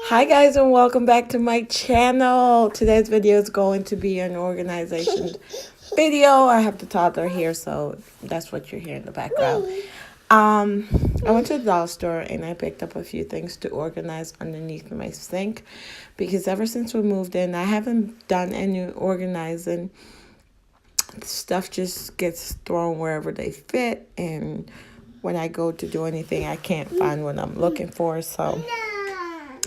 Hi guys and welcome back to my channel. Today's video is going to be an organization video. I have the toddler here, so that's what you're hearing in the background. I went to the dollar store and I picked up a few things to organize underneath my sink because ever since we moved in, I haven't done any organizing. Stuff just gets thrown wherever they fit, and when I go to do anything, I can't find what I'm looking for, so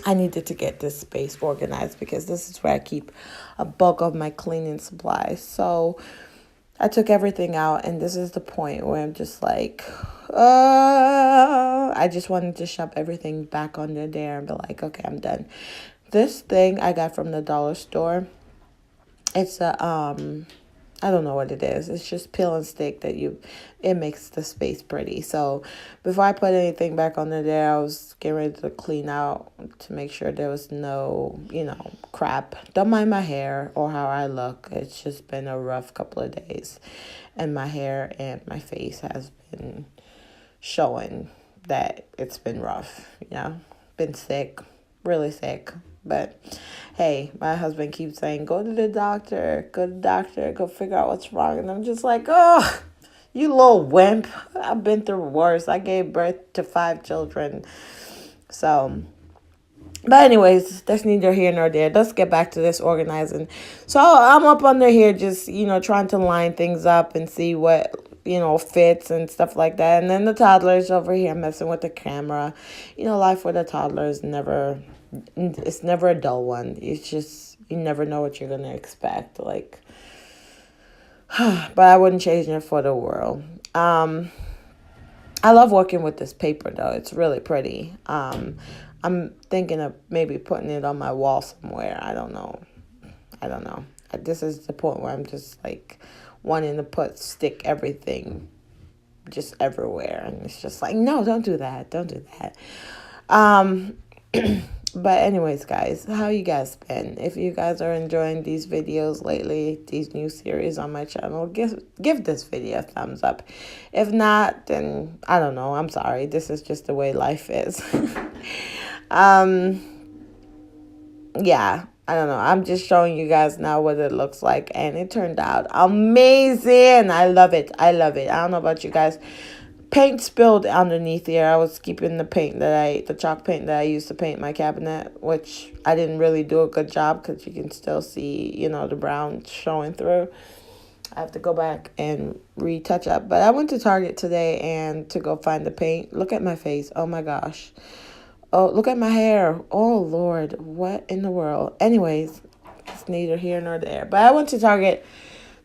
I needed to get this space organized because this is where I keep a bulk of my cleaning supplies. So I took everything out, and this is the point where I'm just like, I just wanted to shove everything back under there and be like, okay, I'm done. This thing I got from the dollar store. It's a I don't know what it is. It's just peel and stick it makes the space pretty. So before I put anything back under there, I was getting ready to clean out to make sure there was no, crap. Don't mind my hair or how I look. It's just been a rough couple of days. And my hair and my face has been showing that it's been rough, Been sick, really sick. But hey, my husband keeps saying, go to the doctor, go figure out what's wrong. And I'm just like, oh, you little wimp. I've been through worse. I gave birth to 5 children. So, but anyways, that's neither here nor there. Let's get back to this organizing. So I'm up under here just, trying to line things up and see what, fits and stuff like that. And then the toddler's over here messing with the camera. Life with a toddler is it's never a dull one. It's just, you never know what you're going to expect. But I wouldn't change it for the world. I love working with this paper, though. It's really pretty. I'm thinking of maybe putting it on my wall somewhere. I don't know. This is the point where I'm just wanting to stick everything just everywhere. And it's just like, no, don't do that. Don't do that. But anyways, guys, how you guys been? If you guys are enjoying these videos lately, these new series on my channel, give this video a thumbs up. If not, then I don't know. I'm sorry. This is just the way life is. Yeah, I don't know. I'm just showing you guys now what it looks like, and it turned out amazing. I love it. I don't know about you guys. Paint spilled underneath here. I was keeping the chalk paint that I used to paint my cabinet, which I didn't really do a good job because you can still see, the brown showing through. I have to go back and retouch up. But I went to Target today and to go find the paint. Look at my face. Oh my gosh. Oh, look at my hair. Oh Lord, what in the world? Anyways, it's neither here nor there. But I went to Target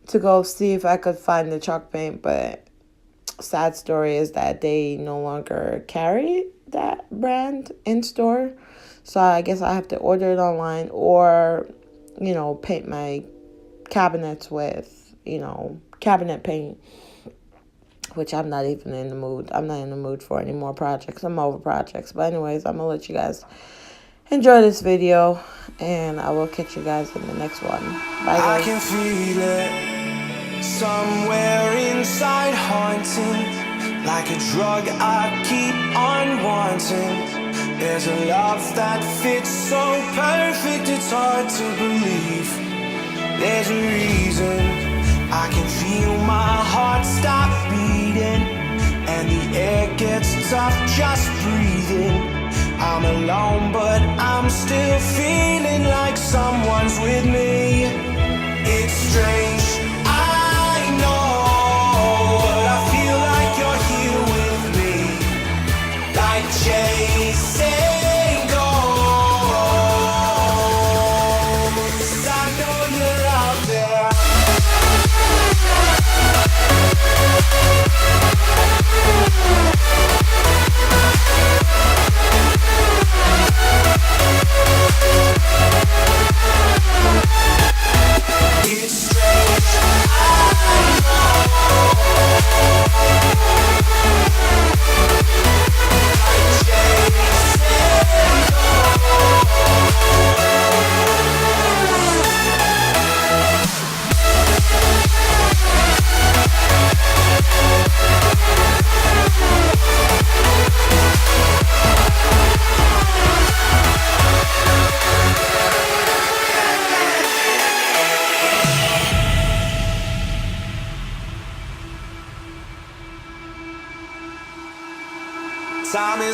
to go see if I could find the chalk paint, but sad story is that they no longer carry that brand in store. So I guess I have to order it online or, paint my cabinets with, cabinet paint, which I'm not even in the mood. I'm not in the mood for any more projects. I'm over projects. But anyways, I'm going to let you guys enjoy this video, and I will catch you guys in the next one. Bye, guys. I can feel it. Somewhere inside haunting, like a drug I keep on wanting. There's a love that fits so perfect, it's hard to believe. There's a reason. I can feel my heart stop beating, and the air gets tough just breathing. I'm alone, but I'm still feeling like someone's with me. It's strange. Chasing ghosts, I know you're out there.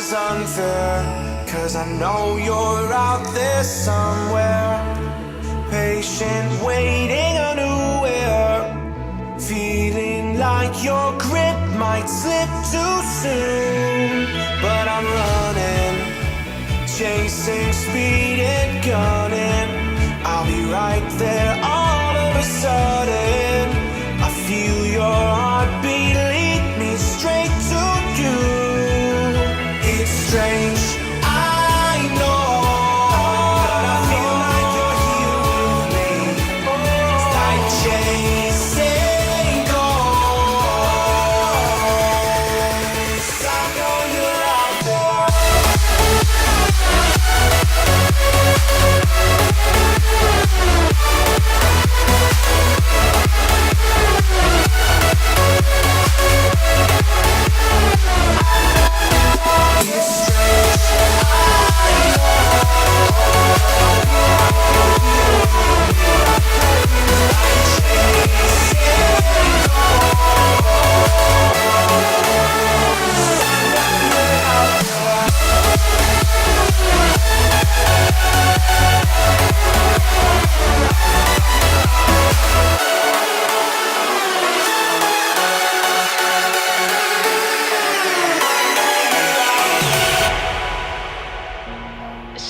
was unfair, 'cause I know you're out there somewhere, patient, waiting unaware, feeling like your grip might slip too soon. But I'm running, chasing speed and gunning. I'll be right there all of a sudden. I feel your heartbeat lead me straight to you. It's strange, I know, but I feel like you're here with me. It's like chasing ghosts. I know you're out there.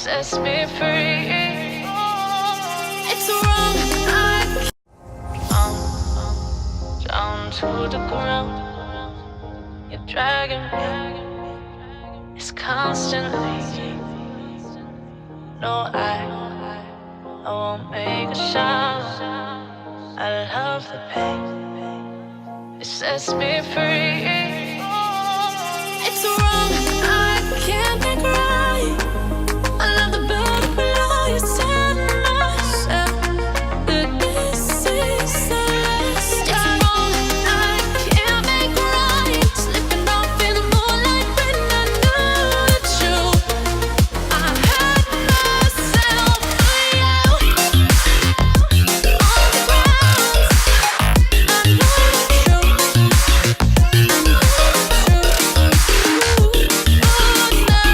Sets me free. It's wrong. I'm down to the ground. You're dragging me. It's constantly. No, I won't make a sound. I love the pain. It sets me free. It's wrong. I can't think right. I love the bird below you, telling myself that this is the last time. It's wrong, I can't make right. Slipping off in the moonlight when I knew the truth. I hurt myself for you. On the ground, I know the truth. I know the truth. Oh, now.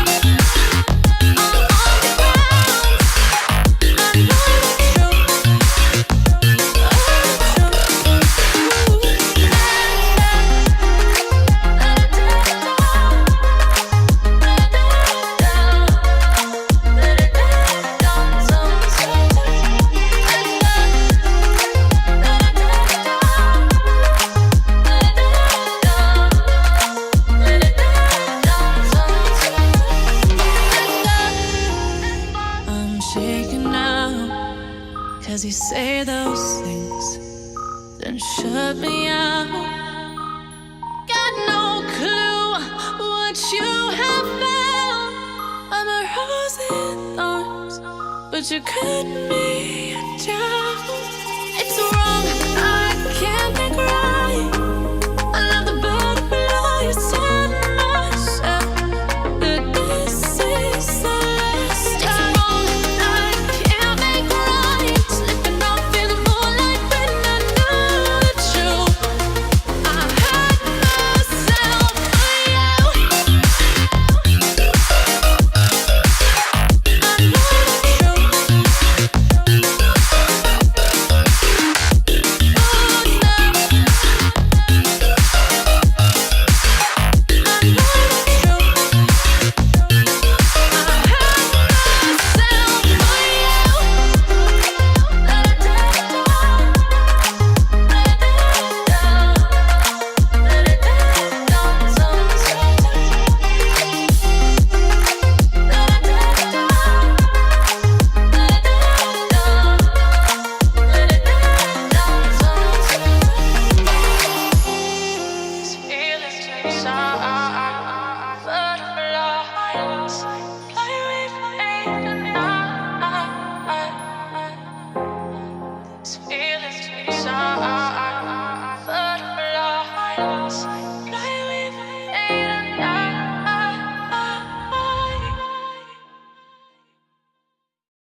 I'm shaking now, 'cause you say those things, then shut me out. Got no clue what you have found. I'm a rose in thorns, but you cut me down. It's wrong.